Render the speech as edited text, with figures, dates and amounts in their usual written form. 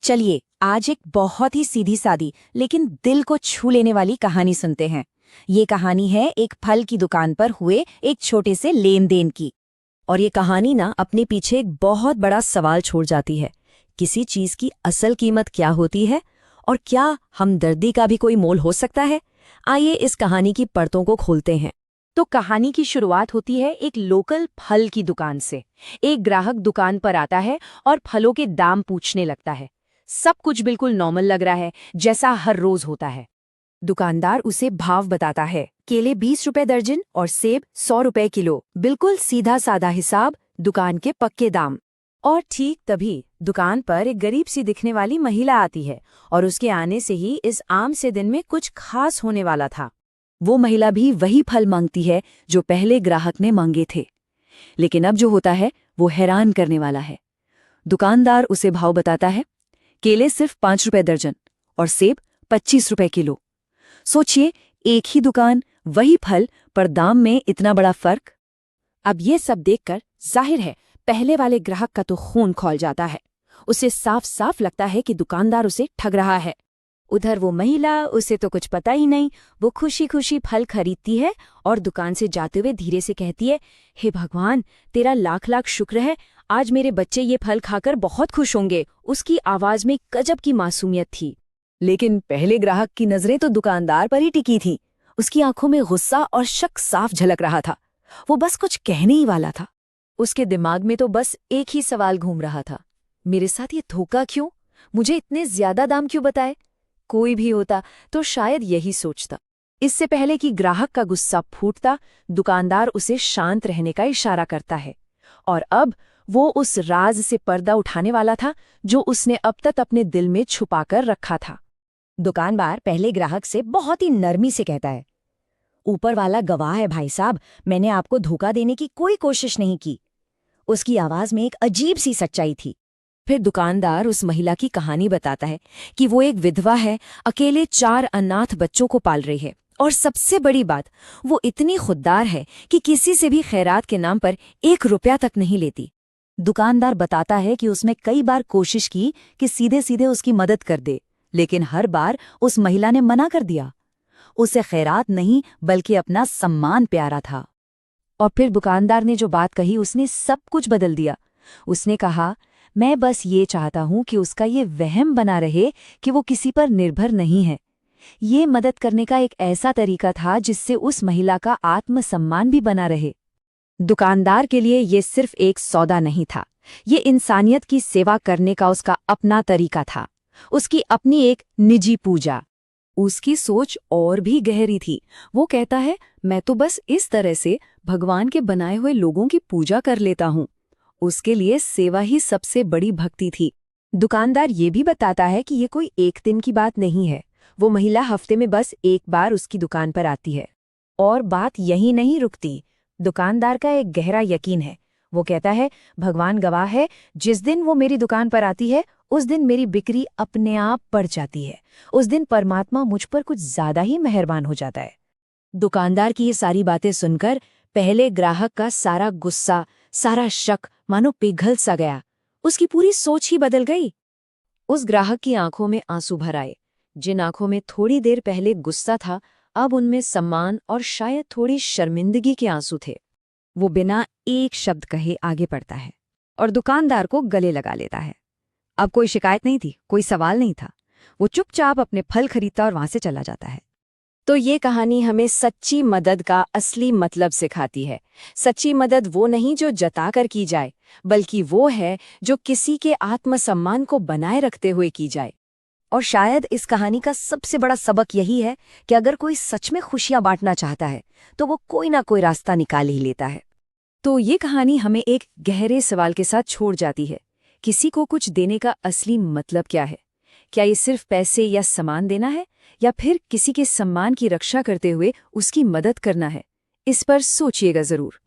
चलिए आज एक बहुत ही सीधी सादी लेकिन दिल को छू लेने वाली कहानी सुनते हैं। ये कहानी है एक फल की दुकान पर हुए एक छोटे से लेन देन की। और ये कहानी ना अपने पीछे एक बहुत बड़ा सवाल छोड़ जाती है। किसी चीज की असल कीमत क्या होती है और क्या हमदर्दी का भी कोई मोल हो सकता है? आइए इस कहानी की परतों को खोलते हैं। तो कहानी की शुरुआत होती है एक लोकल फल की दुकान से। एक ग्राहक दुकान पर आता है और फलों के दाम पूछने लगता है। सब कुछ बिल्कुल नॉर्मल लग रहा है, जैसा हर रोज होता है। दुकानदार उसे भाव बताता है, केले 20 रुपए दर्जन और सेब 100 रुपए किलो। बिल्कुल सीधा साधा हिसाब, दुकान के पक्के दाम। और ठीक तभी दुकान पर एक गरीब सी दिखने वाली महिला आती है और उसके आने से ही इस आम से दिन में कुछ खास होने वाला था। वो महिला भी वही फल मांगती है जो पहले ग्राहक ने मांगे थे। लेकिन अब जो होता है वो हैरान करने वाला है। दुकानदार उसे भाव बताता है, केले सिर्फ 5 रुपए दर्जन और सेब 25 रुपए किलो। सोचिए, एक ही दुकान, वही फल, पर दाम में इतना बड़ा फर्क। अब ये सब देखकर जाहिर है पहले वाले ग्राहक का तो खून खौल जाता है। उसे साफ साफ लगता है कि दुकानदार उसे ठग रहा है। उधर वो महिला, उसे तो कुछ पता ही नहीं। वो खुशी खुशी फल खरीदती है और दुकान से जाते हुए धीरे से कहती है, हे भगवान, तेरा लाख लाख शुक्र है, आज मेरे बच्चे ये फल खाकर बहुत खुश होंगे। उसकी आवाज में गजब की मासूमियत थी। लेकिन पहले ग्राहक की नजरें तो दुकानदार पर ही टिकी थीं। उसकी आंखों में गुस्सा और शक साफ झलक रहा था। वो बस कुछ कहने ही वाला था। उसके दिमाग में तो बस एक ही सवाल घूम रहा था, मेरे साथ ये धोखा क्यों? मुझे इतने ज्यादा दाम क्यों बताए? कोई भी होता तो शायद यही सोचता। इससे पहले कि ग्राहक का गुस्सा फूटता, दुकानदार उसे शांत रहने का इशारा करता है। और अब वो उस राज से पर्दा उठाने वाला था जो उसने अब तक अपने दिल में छुपाकर रखा था। दुकानदार पहले ग्राहक से बहुत ही नरमी से कहता है, ऊपर वाला गवाह है भाई साहब, मैंने आपको धोखा देने की कोई कोशिश नहीं की। उसकी आवाज में एक अजीब सी सच्चाई थी। फिर दुकानदार उस महिला की कहानी बताता है कि वो एक विधवा है, अकेले 4 अनाथ बच्चों को पाल रही है। और सबसे बड़ी बात, वो इतनी खुददार है कि किसी से भी खैरात के नाम पर 1 रुपया तक नहीं लेती। दुकानदार बताता है कि उसने कई बार कोशिश की कि सीधे सीधे उसकी मदद कर दे, लेकिन हर बार उस महिला ने मना कर दिया। उसे खैरात नहीं बल्कि अपना सम्मान प्यारा था। और फिर दुकानदार ने जो बात कही, उसने सब कुछ बदल दिया। उसने कहा, मैं बस ये चाहता हूं कि उसका ये वहम बना रहे कि वो किसी पर निर्भर नहीं है। ये मदद करने का एक ऐसा तरीका था जिससे उस महिला का आत्मसम्मान भी बना रहे। दुकानदार के लिए ये सिर्फ एक सौदा नहीं था, ये इंसानियत की सेवा करने का उसका अपना तरीका था, उसकी अपनी एक निजी पूजा। उसकी सोच और भी गहरी थी। वो कहता है, मैं तो बस इस तरह से भगवान के बनाए हुए लोगों की पूजा कर लेता हूँ। उसके लिए सेवा ही सबसे बड़ी भक्ति थी। दुकानदार ये भी बताता है कि ये कोई एक दिन की बात नहीं है। वो महिला हफ्ते में बस एक बार उसकी दुकान पर आती है। और बात यहीं नहीं रुकती। दुकानदार का एक गहरा यकीन है। वो कहता है, भगवान गवाह है, जिस दिन वो मेरी दुकान पर आती है उस दिन मेरी बिक्री अपने आप बढ़ जाती है। उस दिन परमात्मा मुझ पर कुछ ज्यादा ही मेहरबान हो जाता है। दुकानदार की ये सारी बातें सुनकर पहले ग्राहक का सारा गुस्सा, सारा शक मानो पिघल सा गया। उसकी पूरी सोच ही बदल गई। उस ग्राहक की आंखों में आंसू भर आए। जिन आंखों में थोड़ी देर पहले गुस्सा था, अब उनमें सम्मान और शायद थोड़ी शर्मिंदगी के आंसू थे। वो बिना एक शब्द कहे आगे बढ़ता है और दुकानदार को गले लगा लेता है। अब कोई शिकायत नहीं थी, कोई सवाल नहीं था। वो चुपचाप अपने फल खरीदता और वहां से चला जाता है। तो ये कहानी हमें सच्ची मदद का असली मतलब सिखाती है। सच्ची मदद वो नहीं जो जताकर की जाए, बल्कि वो है जो किसी के आत्मसम्मान को बनाए रखते हुए की जाए। और शायद इस कहानी का सबसे बड़ा सबक यही है कि अगर कोई सच में खुशियां बांटना चाहता है तो वो कोई ना कोई रास्ता निकाल ही लेता है। तो ये कहानी हमें एक गहरे सवाल के साथ छोड़ जाती है। किसी को कुछ देने का असली मतलब क्या है? क्या ये सिर्फ पैसे या सामान देना है, या फिर किसी के सम्मान की रक्षा करते हुए उसकी मदद करना है? इस पर सोचिएगा जरूर।